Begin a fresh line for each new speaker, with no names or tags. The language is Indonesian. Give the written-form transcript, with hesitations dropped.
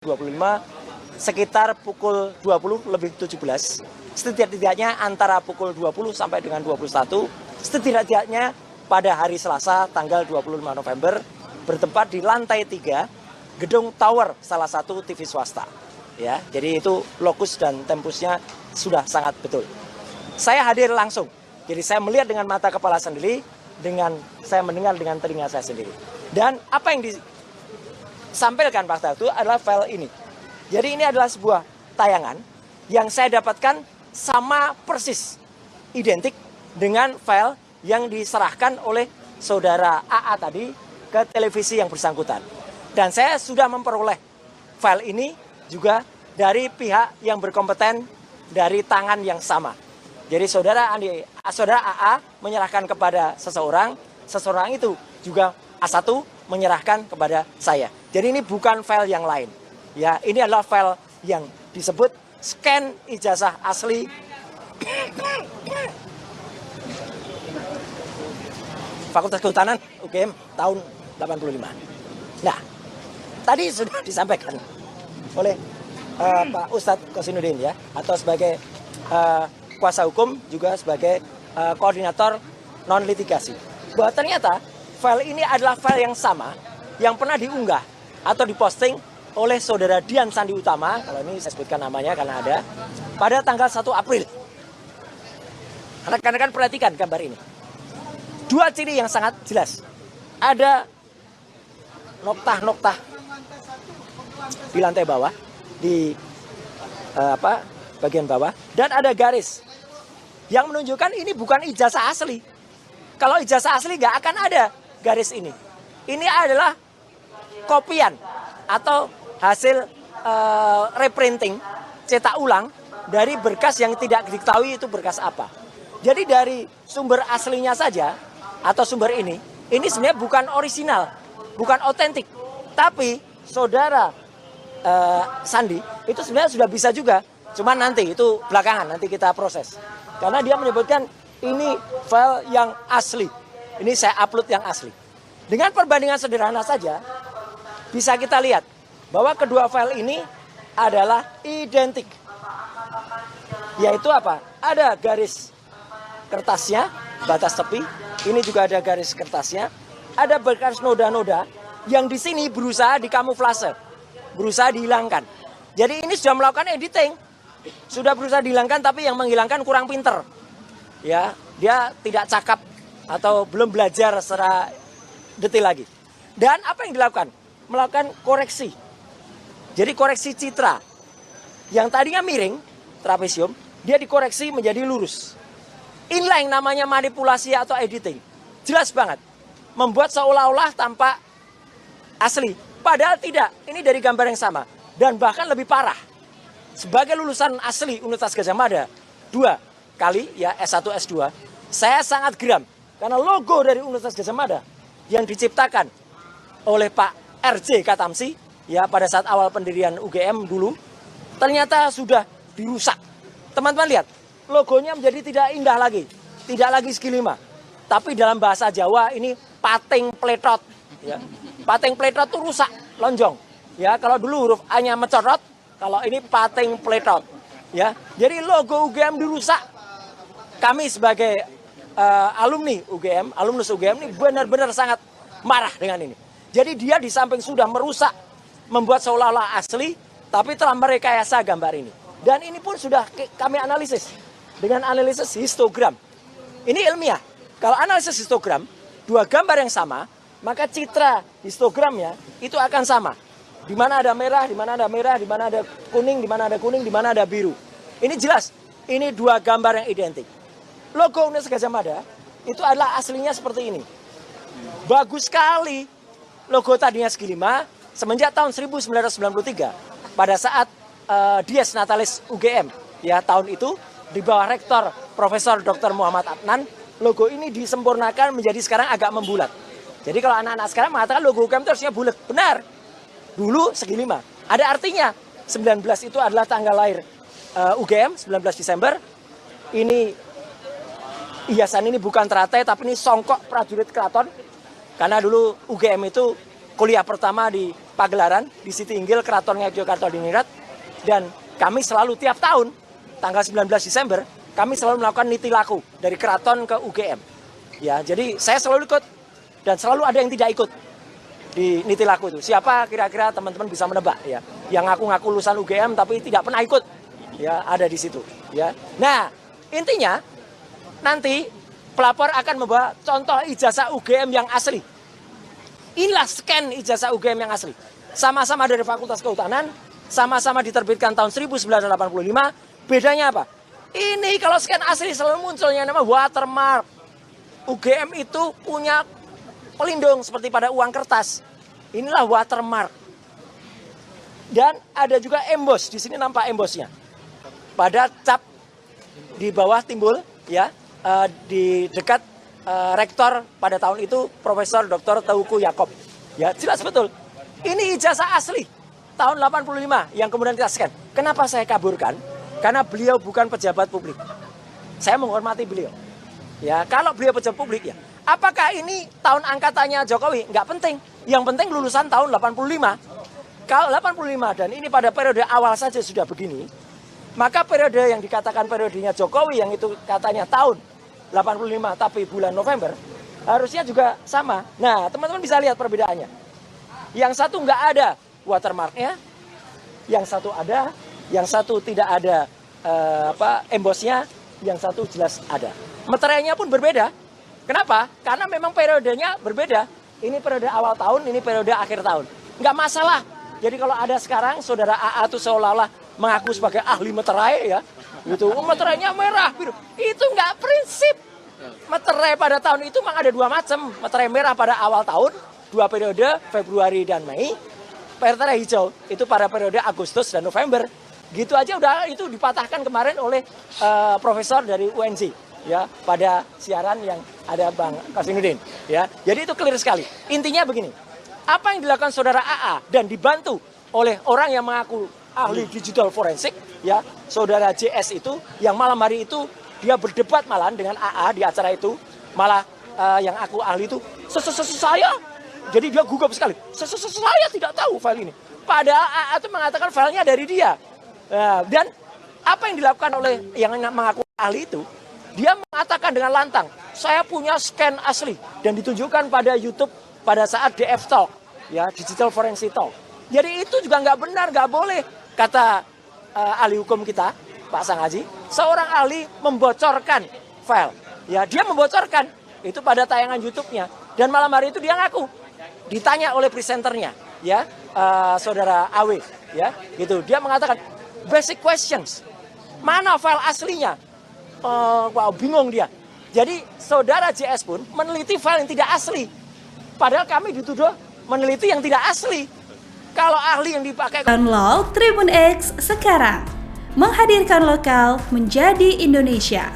25 sekitar pukul 20:17, setidak-tidaknya antara pukul 20 sampai dengan 21, setidak-tidaknya pada hari Selasa tanggal 25 November bertempat di lantai 3 gedung tower salah satu TV swasta. Ya, jadi itu lokus dan tempusnya sudah sangat betul. Saya hadir langsung, jadi saya melihat dengan mata kepala sendiri, saya mendengar dengan telinga saya sendiri. Dan apa yang disampaikan pada itu adalah file ini. Jadi ini adalah sebuah tayangan yang saya dapatkan sama persis, identik dengan file yang diserahkan oleh saudara AA tadi ke televisi yang bersangkutan. Dan saya sudah memperoleh file ini juga dari pihak yang berkompeten dari tangan yang sama. Jadi saudara AA menyerahkan kepada seseorang itu juga A1 menyerahkan kepada saya. Jadi ini bukan file yang lain. Ya, ini adalah file yang disebut scan ijazah asli Fakultas Kehutanan UGM tahun 85. Nah, tadi sudah disampaikan oleh Pak Ustadz Kosinudin ya, atau sebagai kuasa hukum juga sebagai koordinator non litigasi, bahwa ternyata file ini adalah file yang sama yang pernah diunggah atau diposting oleh saudara Dian Sandi Utama, kalau ini saya sebutkan namanya karena ada, pada tanggal 1 April. Rekan-rekan perhatikan gambar ini. Dua ciri yang sangat jelas. Ada noktah-noktah di lantai bawah, di bagian bawah, dan ada garis yang menunjukkan ini bukan ijazah asli. Kalau ijazah asli nggak akan ada garis ini. Ini adalah kopian atau hasil reprinting, cetak ulang dari berkas yang tidak diketahui itu berkas apa. Jadi dari sumber aslinya saja atau sumber ini sebenarnya bukan orisinal, bukan otentik. Tapi saudara Sandi itu sebenarnya sudah bisa juga, cuman nanti itu belakangan, nanti kita proses. Karena dia menyebutkan ini file yang asli, ini saya upload yang asli. Dengan perbandingan sederhana saja bisa kita lihat bahwa kedua file ini adalah identik. Yaitu apa? Ada garis kertasnya, batas tepi. Ini juga ada garis kertasnya. Ada berkas noda-noda yang di sini berusaha dikamuflase, berusaha dihilangkan. Jadi ini sudah melakukan editing. Sudah berusaha dihilangkan, tapi yang menghilangkan kurang pinter. Ya, dia tidak cakap atau belum belajar secara detail lagi. Dan apa yang dilakukan? Melakukan koreksi. Jadi koreksi citra yang tadinya miring, trapesium, dia dikoreksi menjadi lurus. Inilah yang namanya manipulasi atau editing. Jelas banget. Membuat seolah-olah tampak asli. Padahal tidak. Ini dari gambar yang sama. Dan bahkan lebih parah. Sebagai lulusan asli Universitas Gadjah Mada 2 kali ya S1 S2, saya sangat geram karena logo dari Universitas Gadjah Mada yang diciptakan oleh Pak RJ Katamsi ya pada saat awal pendirian UGM dulu ternyata sudah dirusak. Teman-teman lihat, logonya menjadi tidak indah lagi, tidak lagi segi 5. Tapi dalam bahasa Jawa ini pating pletot ya. Pating pletot itu rusak, lonjong. Ya, kalau dulu huruf A-nya mencorot, kalau ini pating pletot ya. Jadi logo UGM dirusak. Kami sebagai alumni UGM, alumnus UGM ini benar-benar sangat marah dengan ini. Jadi dia di samping sudah merusak, membuat seolah-olah asli, tapi telah merekayasa gambar ini. Dan ini pun sudah kami analisis dengan analisis histogram. Ini ilmiah. Kalau analisis histogram, dua gambar yang sama, maka citra histogramnya itu akan sama. Di mana ada merah, di mana ada merah, di mana ada kuning, di mana ada kuning, di mana ada biru. Ini jelas, ini dua gambar yang identik. Logo Universitas Gadjah Mada itu adalah aslinya seperti ini. Bagus sekali. Logo tadinya segi 5, semenjak tahun 1993, pada saat Dies Natalis UGM, ya tahun itu, di bawah Rektor Profesor Dr. Muhammad Adnan, logo ini disempurnakan menjadi sekarang agak membulat. Jadi kalau anak-anak sekarang mengatakan logo UGM itu harusnya bulat, benar. Dulu segi 5. Ada artinya, 19 itu adalah tanggal lahir UGM, 19 Desember. Ini, hiasan ini bukan teratai, tapi ini songkok prajurit keraton. Karena dulu UGM itu kuliah pertama di pagelaran di Siti Inggil Keraton Ngayogyakarta Diningrat, dan kami selalu tiap tahun tanggal 19 Desember kami selalu melakukan niti laku dari keraton ke UGM. Ya, jadi saya selalu ikut dan selalu ada yang tidak ikut di niti laku itu. Siapa kira-kira teman-teman bisa menebak ya? Yang ngaku-ngaku lulusan UGM tapi tidak pernah ikut. Ya, ada di situ, ya. Nah, intinya nanti pelapor akan membawa contoh ijazah UGM yang asli. Inilah scan ijazah UGM yang asli. Sama-sama dari Fakultas Kehutanan, sama-sama diterbitkan tahun 1985. Bedanya apa? Ini kalau scan asli selalu munculnya nama watermark. UGM itu punya pelindung seperti pada uang kertas. Inilah watermark. Dan ada juga emboss. Di sini nampak embossnya. Pada cap di bawah timbul, ya, di dekat rektor pada tahun itu Profesor Dr. Teuku Yakob. Ya, jelas betul. Ini ijazah asli tahun 85 yang kemudian kita scan. Kenapa saya kaburkan? Karena beliau bukan pejabat publik. Saya menghormati beliau. Ya, kalau beliau pejabat publik ya. Apakah ini tahun angkatannya Jokowi? Nggak penting. Yang penting lulusan tahun 85. Kalau 85 dan ini pada periode awal saja sudah begini, maka periode yang dikatakan periodenya Jokowi yang itu katanya tahun 85 tapi bulan November harusnya juga sama. Nah, teman-teman bisa lihat perbedaannya. Yang satu nggak ada watermarknya, yang satu ada, yang satu tidak ada embossnya, yang satu jelas ada. Meterainya pun berbeda. Kenapa? Karena memang periodenya berbeda. Ini periode awal tahun, ini periode akhir tahun. Nggak masalah. Jadi kalau ada sekarang saudara AA itu seolah-olah mengaku sebagai ahli meterai ya, gitu. Meterainya merah biru. Itu nggak prinsip. Meterai pada tahun itu memang ada dua macam. Meterai merah pada awal tahun, 2 periode Februari dan Mei. Meterai hijau itu pada periode Agustus dan November. Gitu aja udah itu dipatahkan kemarin oleh profesor dari UNJ ya pada siaran yang ada Bang Kasinuddin ya. Jadi itu clear sekali. Intinya begini. Apa yang dilakukan saudara AA dan dibantu oleh orang yang mengaku ahli digital forensik ya, saudara JS itu yang malam hari itu dia berdebat malam dengan AA di acara itu, malah yang aku ahli itu saya. Jadi dia gugup sekali. Saya tidak tahu file ini. Padahal AA itu mengatakan filenya dari dia. Dan apa yang dilakukan oleh yang mengaku ahli itu, dia mengatakan dengan lantang, saya punya scan asli dan ditunjukkan pada YouTube pada saat DF Talk, ya, Digital Forensic Talk. Jadi itu juga nggak benar, nggak boleh, kata ahli hukum kita, Pak Sang Haji, seorang ahli membocorkan file. Ya, dia membocorkan itu pada tayangan YouTube-nya. Dan malam hari itu dia ngaku, ditanya oleh presenternya, ya, saudara AW, ya, gitu. Dia mengatakan basic questions, mana file aslinya? Wow, bingung dia. Jadi saudara JS pun meneliti file yang tidak asli. Padahal kami dituduh meneliti yang tidak asli. Kalau ahli yang dipakai.
Download Tribun X sekarang. Menghadirkan lokal menjadi Indonesia.